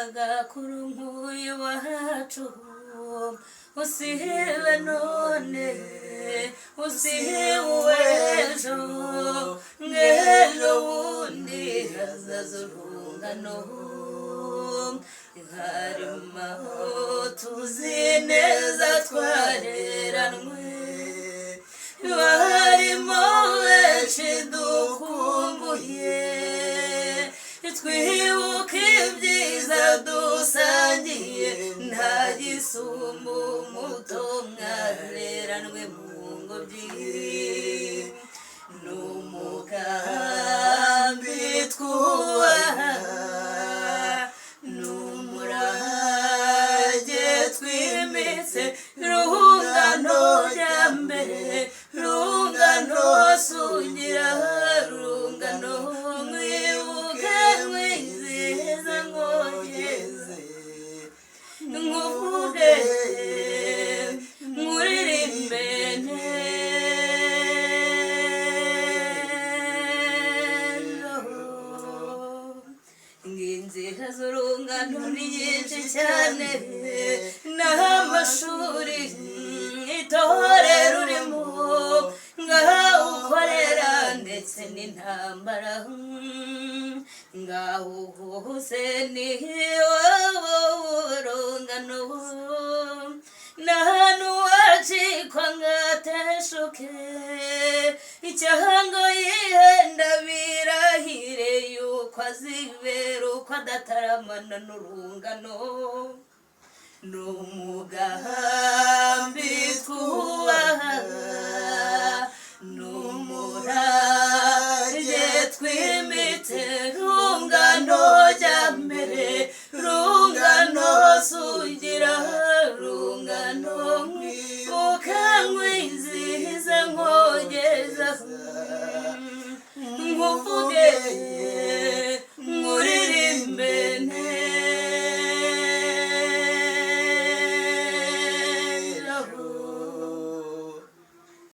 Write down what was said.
nyagakuru nk'uyu wacu usibe none usibe ejo ng'ejo bundi hazaza urungano harimo tuzi neza twareranwe barimo benshi dukumbuye twibuka ibyiza dusangiye nta gisumbu muto mwareranwe mu ngobyi n'umugambi twubaha n'umurage twimitse rungano rya mbere rungano sugira rungano mwibuke mwizihize nkogeze nkuvuge nkuririmbe inzira z'urungano ni nyinshi cyane naho amashuri itorero urimo ngaho ukorera ndetse n'intambara ngaho hose ni urungano n'ahantu wacikwa ngateshuke icyahango yihenda birahire yuko azibera uko adataramana n'urungano n'umugambi twubaha n'umurage twimitse rungano